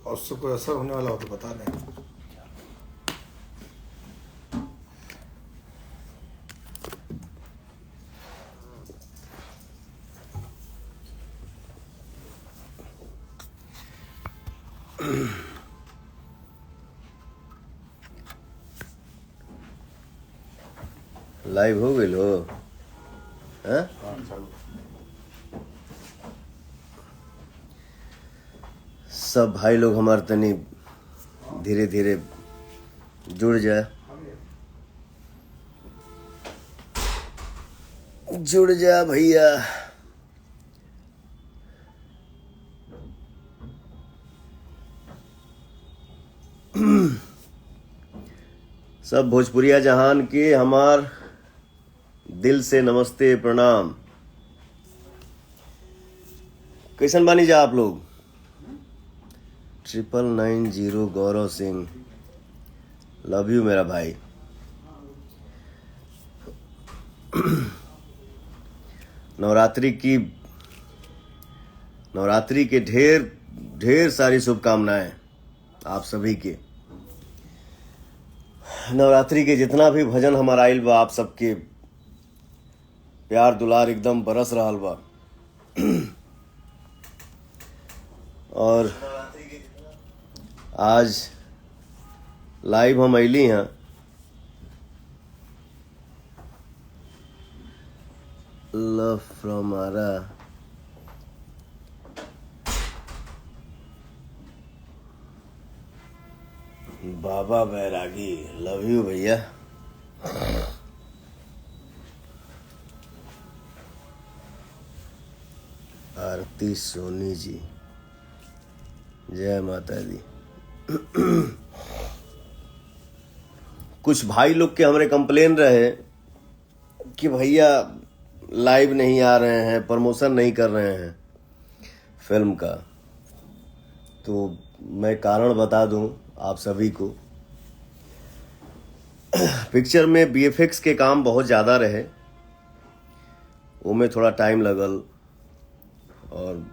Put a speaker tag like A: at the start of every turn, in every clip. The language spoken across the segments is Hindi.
A: और उससे कोई असर होने वाला हो तो बता दें।
B: लाइव हो गई लो हैं? सब भाई लोग हमारे तनी धीरे धीरे जुड़ जा भैया। सब भोजपुरिया जहान के हमार दिल से नमस्ते प्रणाम। कैसन बानी जा आप लोग? 9990 गौरव सिंह, लव यू मेरा भाई। नवरात्रि के ढेर सारी शुभकामनाएं आप सभी के। नवरात्रि के जितना भी भजन हमारा आइल बा, आप सबके प्यार दुलार एकदम बरस रहल बा। और आज लाइव हम अइली हैं love from Arrah. Baba Bairagi, love you भैया। आरती सोनी जी, जय माता दी। कुछ भाई लोग के हमरे कंप्लेन रहे कि भैया लाइव नहीं आ रहे हैं, प्रमोशन नहीं कर रहे हैं फिल्म का। तो मैं कारण बता दूं आप सभी को। पिक्चर में बीएफएक्स के काम बहुत ज़्यादा रहे, वो में थोड़ा टाइम लगल और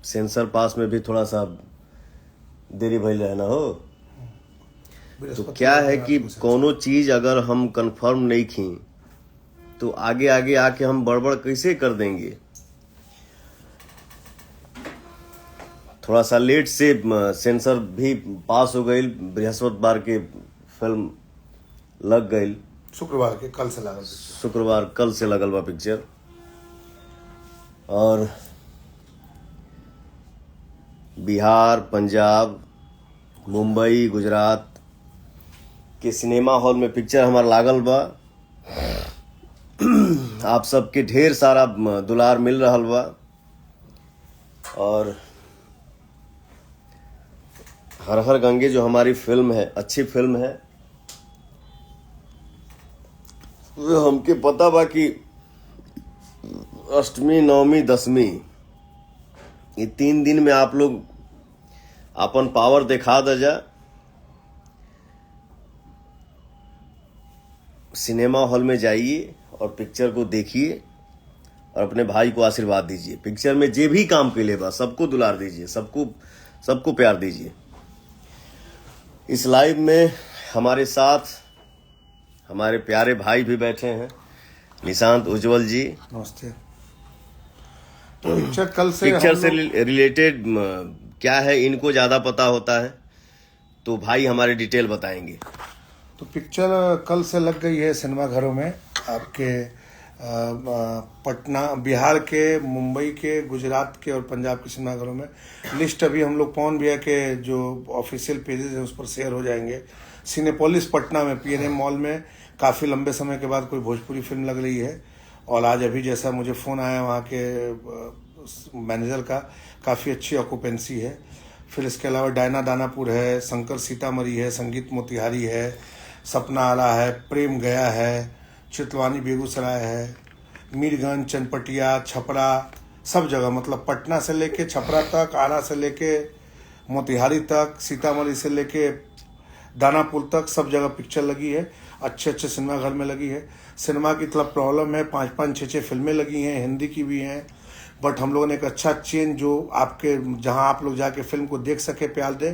B: सेंसर पास में भी थोड़ा सा देरी भइल रहे ना हो। तो क्या है कि कोनो चीज अगर हम कंफर्म नहीं की तो आगे आगे आके हम बड़बड़ कैसे कर देंगे। थोड़ा सा लेट से सेंसर भी पास हो गई, बृहस्पतिवार के फिल्म लग गई।
A: शुक्रवार
B: कल से लगल बा पिक्चर। और बिहार, पंजाब, मुंबई, गुजरात के सिनेमा हॉल में पिक्चर हमारा लागल बा। आप सबके ढेर सारा दुलार मिल रहल बा। और हर हर गंगे जो हमारी फिल्म है, अच्छी फिल्म है। वो हमके पता बा कि अष्टमी, नवमी, दशमी ये 3 दिन में आप लोग अपन पावर दिखा दजा। सिनेमा हॉल में जाइए और पिक्चर को देखिए और अपने भाई को आशीर्वाद दीजिए। पिक्चर में जे भी काम के लिए बा सबको दुलार दीजिए, सबको प्यार दीजिए। इस लाइव में हमारे साथ हमारे प्यारे भाई भी बैठे हैं, निशांत, उज्जवल जी।
A: नमस्ते। तो पिक्चर
B: से रिलेटेड क्या है इनको ज्यादा पता होता है, तो भाई हमारे डिटेल बताएंगे।
A: तो पिक्चर कल से लग गई है सिनेमा घरों में। आपके पटना, बिहार के, मुंबई के, गुजरात के और पंजाब के सिनेमा घरों में। लिस्ट अभी हम लोग पवन भैया के जो ऑफिशियल पेजेस हैं उस पर शेयर हो जाएंगे। सिनेपोलिस पटना में पीएनएम मॉल में काफ़ी लंबे समय के बाद कोई भोजपुरी फिल्म लग रही है। और आज अभी जैसा मुझे फ़ोन आया वहाँ के मैनेजर का, काफ़ी अच्छी ऑक्यूपेंसी है। फिर इसके अलावा डायना दानापुर है, शंकर सीतामढ़ी है, संगीत मोतिहारी है, सपना आला है, प्रेम गया है, चितवानी बेगूसराय है, मीरगंज, चनपटिया, छपरा, सब जगह, मतलब पटना से लेके छपरा तक, आरा से लेके मोतिहारी तक, सीतामढ़ी से लेके दानापुर तक सब जगह पिक्चर लगी है। अच्छे अच्छे सिनेमा घर में लगी है। सिनेमा की थोड़ा प्रॉब्लम है, 5-5, 6-6 फिल्में लगी हैं, हिंदी की भी हैं, बट हम लोगों ने एक अच्छा चेन जो आपके जहां आप लोग जाके फिल्म को देख सके, प्यार दे।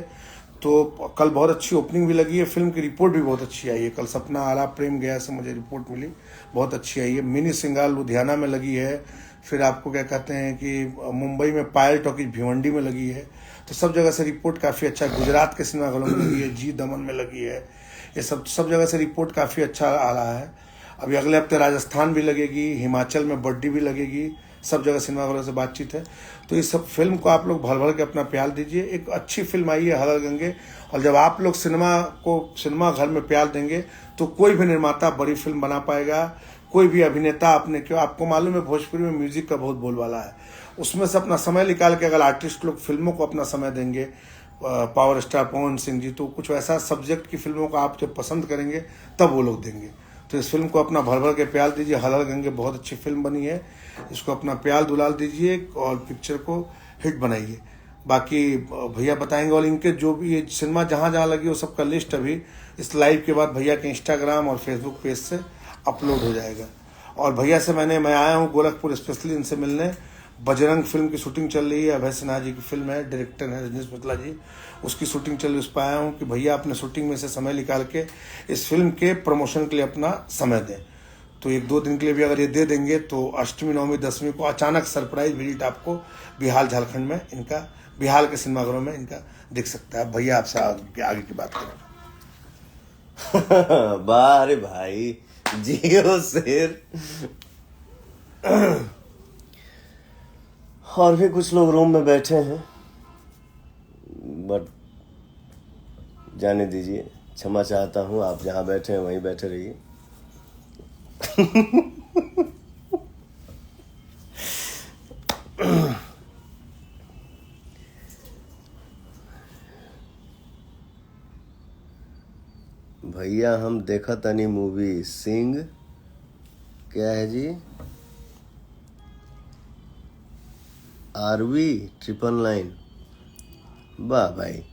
A: तो कल बहुत अच्छी ओपनिंग भी लगी है, फिल्म की रिपोर्ट भी बहुत अच्छी आई है। कल सपना आला प्रेम गया से मुझे रिपोर्ट मिली, बहुत अच्छी आई है। मिनी सिंगार लुधियाना में लगी है, फिर आपको क्या कहते हैं कि मुंबई में पायल टॉकीज भिवंडी में लगी है। तो सब जगह से रिपोर्ट काफ़ी अच्छा है। गुजरात के सिनेमाघरों में लगी है, जी दमन में लगी है। ये सब जगह से रिपोर्ट काफ़ी अच्छा आ रहा है। अभी अगले हफ्ते राजस्थान भी लगेगी, हिमाचल में बड्डी भी लगेगी, सब जगह सिनेमाघरों से बातचीत है। तो इस सब फिल्म को आप लोग भर भर के अपना प्यार दीजिए। एक अच्छी फिल्म आई है हर हर गंगे, और जब आप लोग सिनेमा घर में प्यार देंगे तो कोई भी निर्माता बड़ी फिल्म बना पाएगा, कोई भी अभिनेता अपने क्यों, आपको मालूम है भोजपुरी में म्यूजिक का बहुत बोलबाला है, उसमें से अपना समय निकाल के अगर आर्टिस्ट लोग फिल्मों को अपना समय देंगे, पावर स्टार पवन सिंह जी, तो कुछ वैसा सब्जेक्ट की फिल्मों को आप जब पसंद करेंगे तब वो लोग देंगे। तो इस फिल्म को अपना भर भर के प्यार दीजिए। हर हर गंगे बहुत अच्छी फिल्म बनी है, इसको अपना प्यार दुलार दीजिए और पिक्चर को हिट बनाइए। बाकी भैया बताएंगे, और इनके जो भी ये सिनेमा जहाँ जहाँ लगी वो सबका लिस्ट अभी इस लाइव के बाद भैया के इंस्टाग्राम और फेसबुक पेज से अपलोड हो जाएगा। और भैया से मैं आया हूँ गोरखपुर स्पेशली इनसे मिलने। बजरंग फिल्म की शूटिंग चल रही है, अभय सिन्हा जी की फिल्म है, डायरेक्टर है रजनीश मित्तला जी, उसकी शूटिंग चल रही है। उस पर आया हूँ कि भैया अपने शूटिंग में से समय निकाल के इस फिल्म के प्रमोशन के लिए अपना समय दें। तो 1-2 दिन के लिए भी अगर ये दे देंगे तो अष्टमी नवमी दसवीं को अचानक सरप्राइज विजिट आपको बिहार झारखंड में इनका, बिहार के सिनेमाघरों में इनका दिख सकता है। भैया आपसे आगे की बात करें।
B: वाह रे भाई, जियो शेर। और भी कुछ लोग रूम में बैठे हैं, बट जाने दीजिए, क्षमा चाहता हूँ। आप जहाँ बैठे हैं वहीं बैठे रहिए। भैया हम देखा तनी मूवी सिंह, क्या है जी, आरवी 999। वाह भाई,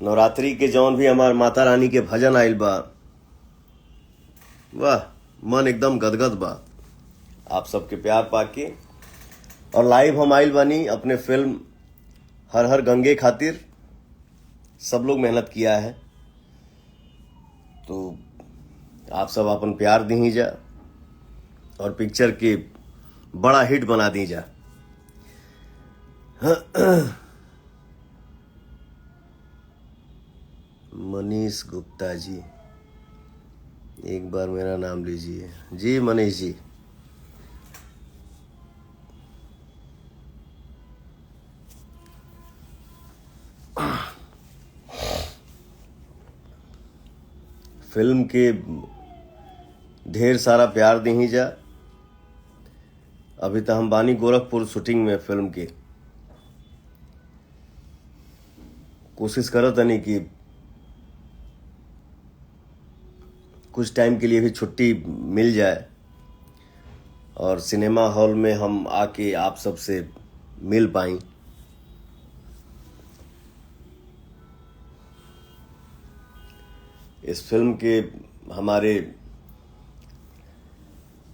B: नवरात्रि के जौन भी हमार माता रानी के भजन आइल बा, वाह, मन एकदम गदगद बा आप सबके प्यार पाके। और लाइव हम आइल बानी अपने फिल्म हर हर गंगे खातिर। सब लोग मेहनत किया है, तो आप सब अपन प्यार दी जा और पिक्चर के बड़ा हिट बना दी जा। मनीष गुप्ता जी, एक बार मेरा नाम लीजिए। जी मनीष जी, फिल्म के ढेर सारा प्यार दी जा। अभी तो हम बानी गोरखपुर शूटिंग में फिल्म के, कोशिश करत तनी कि कुछ टाइम के लिए भी छुट्टी मिल जाए और सिनेमा हॉल में हम आके आप सबसे मिल पाएं। इस फिल्म के हमारे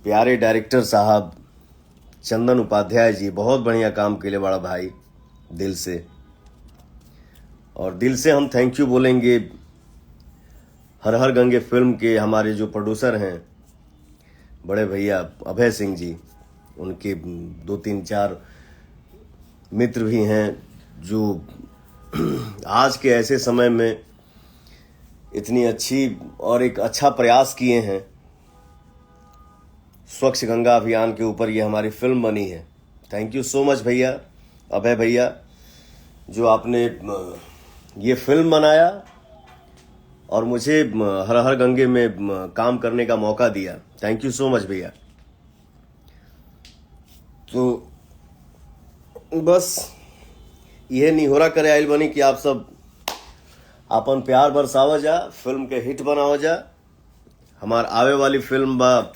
B: प्यारे डायरेक्टर साहब चंदन उपाध्याय जी बहुत बढ़िया काम के लिए बड़ा भाई, दिल से। और दिल से हम थैंक यू बोलेंगे हर हर गंगे फिल्म के हमारे जो प्रोड्यूसर हैं बड़े भैया अभय सिंह जी, उनके 2-3-4 मित्र भी हैं जो आज के ऐसे समय में इतनी अच्छी और एक अच्छा प्रयास किए हैं। स्वच्छ गंगा अभियान के ऊपर ये हमारी फिल्म बनी है। थैंक यू सो मच भैया, अभय भैया, जो आपने ये फिल्म बनाया और मुझे हर हर गंगे में काम करने का मौका दिया। थैंक यू सो मच भैया। तो बस यह निहोरा करे आइल बनी कि आप सब अपन प्यार बरसावा जा, फिल्म के हिट बनावा जा। हमार आवे वाली फिल्म बा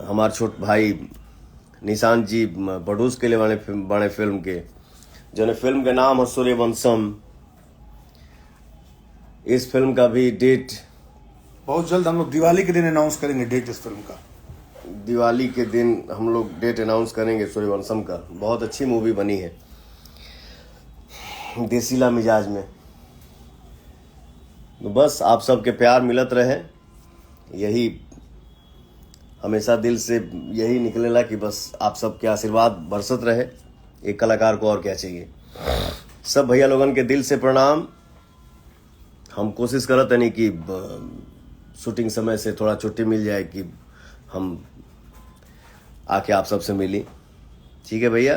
B: हमार छोट भाई निशांत जी प्रोड्यूस के लिए बने फिल्म के, जो फिल्म के नाम है सूर्यवंशम। इस फिल्म का भी डेट
A: बहुत जल्द हम लोग दिवाली के दिन अनाउंस करेंगे डेट इस फिल्म का।
B: दिवाली के दिन हम लोग डेट अनाउंस करेंगे सूर्यवंशम का। बहुत अच्छी मूवी बनी है, देसीला मिजाज में। तो बस आप सबके प्यार मिलत रहे, यही हमेशा दिल से यही निकलेला कि बस आप सबके आशीर्वाद बरसत रहे। एक कलाकार को और क्या चाहिए। सब भैया लोगन के दिल से प्रणाम। हम कोशिश करत नहीं कि शूटिंग समय से थोड़ा छुट्टी मिल जाए कि हम आके आप सबसे मिली। ठीक है भैया,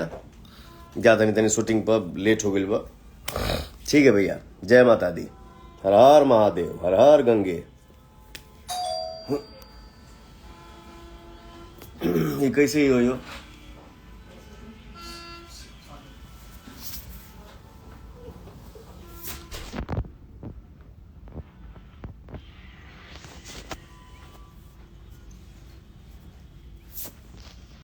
B: ज़्यादा नहीं तनी शूटिंग पर लेट हो गई बा। ठीक है भैया, जय माता दी, हर हर महादेव, हर हर गंगे। ये कैसे ही हो